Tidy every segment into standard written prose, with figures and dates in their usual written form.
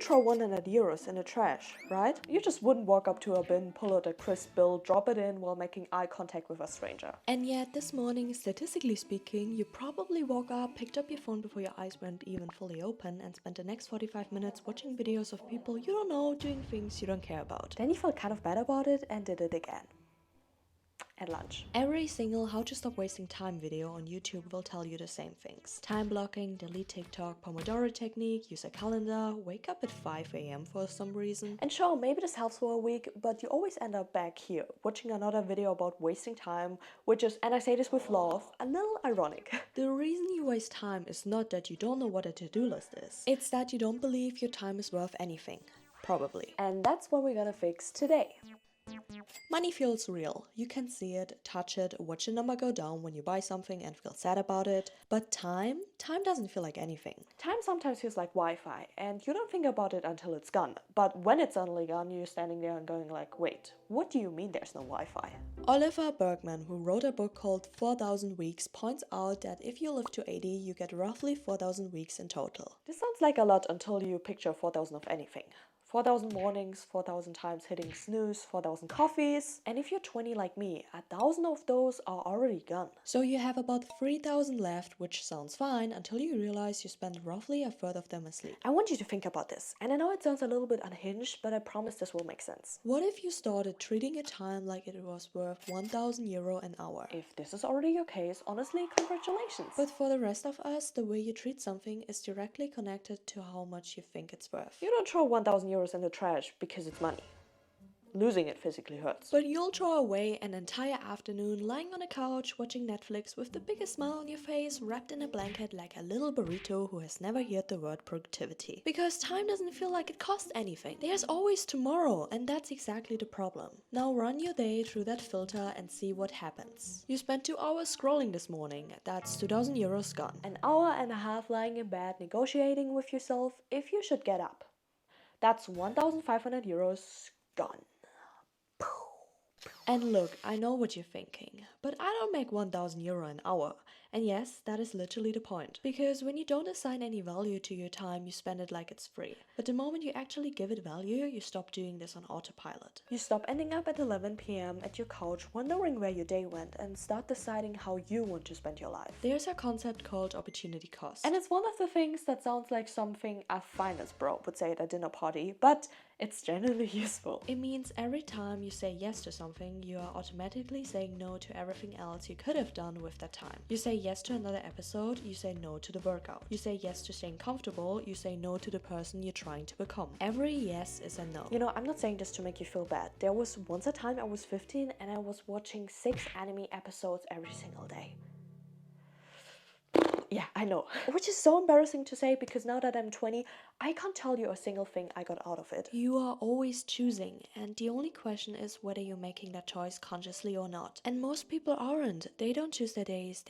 wouldn't throw €100 in the trash, right? You just wouldn't walk up to a bin, pull out a crisp bill, drop it in while making eye contact with a stranger. And yet this morning, statistically speaking, you probably woke up, picked up your phone before your eyes weren't even fully open, and spent the next 45 minutes watching videos of people you don't know doing things you don't care about. Then you felt kind of bad about it and did it again. At lunch. Every single how to stop wasting time video on YouTube will tell you the same things. Time blocking, delete TikTok, Pomodoro technique, use a calendar, wake up at 5 AM for some reason. And sure, maybe this helps for a week, but you always end up back here, watching another video about wasting time, which is, and I say this with love, a little ironic. The reason you waste time is not that you don't know what a to-do list is. It's that you don't believe your time is worth anything. Probably. And that's what we're gonna fix today. Money feels real. You can see it, touch it, watch the number go down when you buy something and feel sad about it. But time doesn't feel like anything. Time sometimes feels like Wi-Fi, and you don't think about it until it's gone. But when it's suddenly gone, you're standing there and going like, wait, what do you mean there's no Wi-Fi? Oliver Bergman, who wrote a book called 4,000 Weeks, points out that if you live to 80, you get roughly 4,000 weeks in total. This sounds like a lot until you picture 4,000 of anything. 4,000 mornings, 4,000 times hitting snooze, 4,000 coffees. And if you're 20 like me, 1,000 of those are already gone. So you have about 3,000 left, which sounds fine until you realize you spend roughly a third of them asleep. I want you to think about this. And I know it sounds a little bit unhinged, but I promise this will make sense. What if you started treating your time like it was worth €1,000 an hour? If this is already your case, honestly, congratulations. But for the rest of us, the way you treat something is directly connected to how much you think it's worth. You don't throw €1,000 in the trash because it's money. Losing it physically hurts. But you'll throw away an entire afternoon lying on a couch watching Netflix with the biggest smile on your face, wrapped in a blanket like a little burrito who has never heard the word productivity. Because time doesn't feel like it costs anything. There's always tomorrow, and that's exactly the problem. Now run your day through that filter and see what happens. You spent 2 hours scrolling this morning. That's €2,000 gone. An hour and a half lying in bed negotiating with yourself if you should get up. That's €1,500 gone. And look, I know what you're thinking, but I don't make €1,000 an hour. And yes, that is literally the point. Because when you don't assign any value to your time, you spend it like it's free. But the moment you actually give it value, you stop doing this on autopilot. You stop ending up at 11 PM at your couch wondering where your day went and start deciding how you want to spend your life. There's a concept called opportunity cost. And it's one of the things that sounds like something a finance bro would say at a dinner party, but it's generally useful. It means every time you say yes to something, you are automatically saying no to everything else you could have done with that time. You say yes to another episode, you say no to the workout. You say yes to staying comfortable, you say no to the person you're trying to become. Every yes is a no. You know, I'm not saying this to make you feel bad. There was once a time I was 15 and I was watching 6 anime episodes every single day. Yeah, I know. Which is so embarrassing to say because now that I'm 20, I can't tell you a single thing I got out of it. You are always choosing, and the only question is whether you're making that choice consciously or not. And most people aren't. They don't choose their days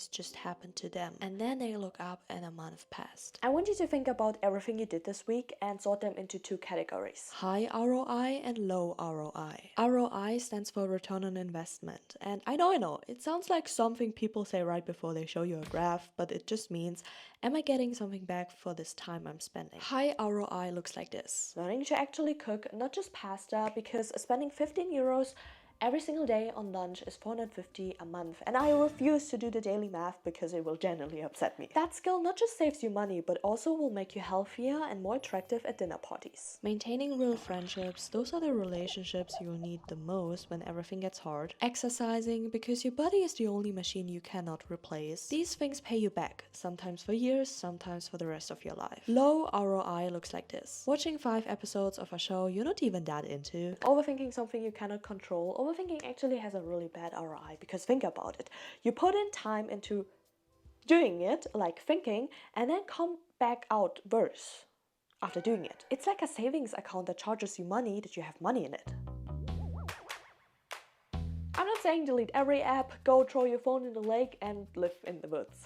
just happen to them. And then they look up and a month passed. I want you to think about everything you did this week and sort them into 2 categories. High ROI and low ROI. ROI stands for return on investment. And I know, it sounds like something people say right before they show you a graph, but it just means, am I getting something back for this time I'm spending? High ROI looks like this. Learning to actually cook, not just pasta, because spending €15 every single day on lunch is $450 a month, and I refuse to do the daily math because it will generally upset me. That skill not just saves you money, but also will make you healthier and more attractive at dinner parties. Maintaining real friendships, those are the relationships you will need the most when everything gets hard. Exercising, because your body is the only machine you cannot replace. These things pay you back, sometimes for years, sometimes for the rest of your life. Low ROI looks like this. Watching 5 episodes of a show you're not even that into. Overthinking something you cannot control. Overthinking actually has a really bad ROI because think about it. You put in time into doing it, like thinking, and then come back out worse after doing it. It's like a savings account that charges you money that you have money in it. I'm not saying delete every app, go throw your phone in the lake and live in the woods.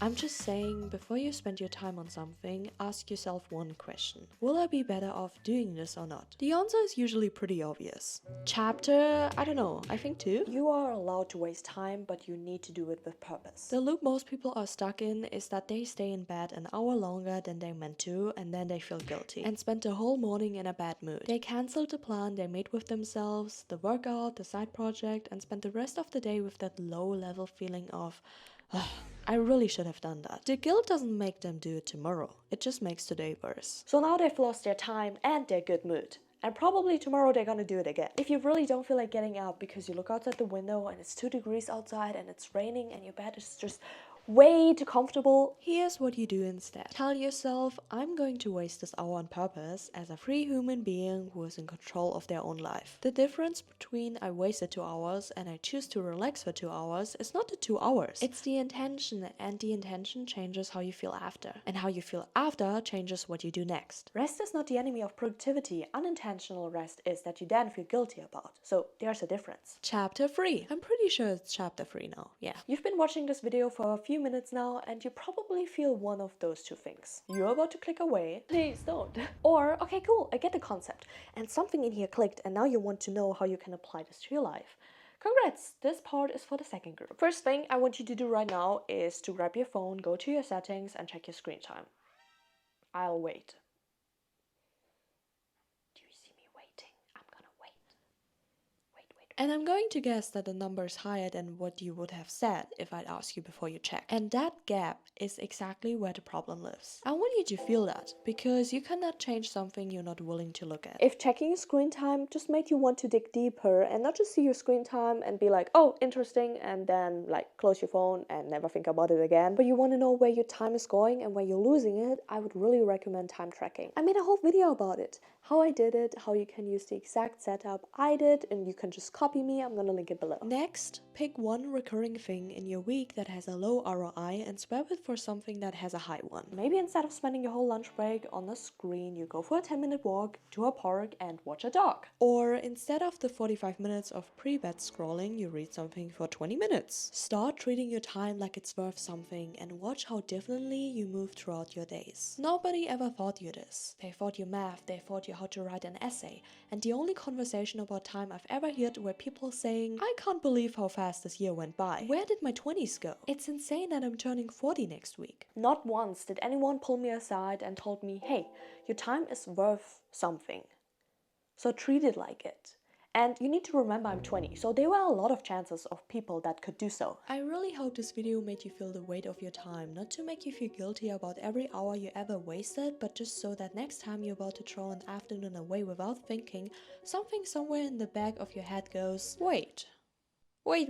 I'm just saying, before you spend your time on something, ask yourself one question. Will I be better off doing this or not? The answer is usually pretty obvious. Chapter, I don't know, I think 2. You are allowed to waste time, but you need to do it with purpose. The loop most people are stuck in is that they stay in bed an hour longer than they meant to, and then they feel guilty and spend the whole morning in a bad mood. They cancelled the plan they made with themselves, the workout, the side project, and spent the rest of the day with that low-level feeling of, I really should have done that. The guilt doesn't make them do it tomorrow. It just makes today worse. So now they've lost their time and their good mood. And probably tomorrow they're gonna do it again. If you really don't feel like getting up because you look outside the window and it's 2 degrees outside and it's raining and your bed is just way too comfortable, here's what you do instead. Tell yourself, I'm going to waste this hour on purpose as a free human being who is in control of their own life. The difference between I wasted 2 hours and I choose to relax for 2 hours is not the 2 hours. It's the intention, and the intention changes how you feel after. And how you feel after changes what you do next. Rest is not the enemy of productivity. Unintentional rest is that you then feel guilty about. So there's a difference. Chapter 3. I'm pretty sure it's chapter 3 now. Yeah. You've been watching this video for a few minutes now and you probably feel one of those two things. You're about to click away. Please don't. Or, okay, cool, I get the concept. And something in here clicked and now you want to know how you can apply this to your life. Congrats, this part is for the second group. First thing I want you to do right now is to grab your phone, go to your settings and check your screen time. I'll wait. Do you see me waiting? I'm gonna wait. And I'm going to guess that the number is higher than what you would have said if I'd asked you before you checked. And that gap is exactly where the problem lives. I want you to feel that, because you cannot change something you're not willing to look at. If checking your screen time just made you want to dig deeper and not just see your screen time and be like, oh, interesting, and then like close your phone and never think about it again, but you want to know where your time is going and where you're losing it, I would really recommend time tracking. I made a whole video about it. How I did it, how you can use the exact setup I did, and you can just copy me. I'm gonna link it below. Next, pick one recurring thing in your week that has a low ROI and swap it for something that has a high one. Maybe instead of spending your whole lunch break on the screen, you go for a 10-minute walk to a park and watch a dog. Or instead of the 45 minutes of pre-bed scrolling, you read something for 20 minutes. Start treating your time like it's worth something and watch how differently you move throughout your days. Nobody ever taught you this. They taught you math, they taught you how to write an essay, and the only conversation about time I've ever heard were people saying, I can't believe how fast this year went by. Where did my 20s go? It's insane that I'm turning 40 next week. Not once did anyone pull me aside and told me, hey, your time is worth something. So treat it like it. And you need to remember I'm 20, so there were a lot of chances of people that could do so. I really hope this video made you feel the weight of your time, not to make you feel guilty about every hour you ever wasted, but just so that next time you're about to throw an afternoon away without thinking, something somewhere in the back of your head goes, wait. As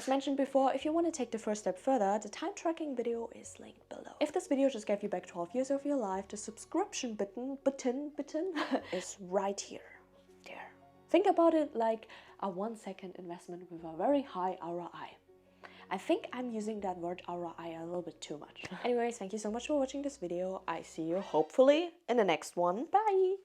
mentioned before, if you want to take the first step further, the time tracking video is linked below. If this video just gave you back 12 years of your life, the subscription button is right here. There. Think about it like a 1-second investment with a very high ROI. I think I'm using that word ROI a little bit too much. Anyways, thank you so much for watching this video. I see you hopefully in the next one. Bye!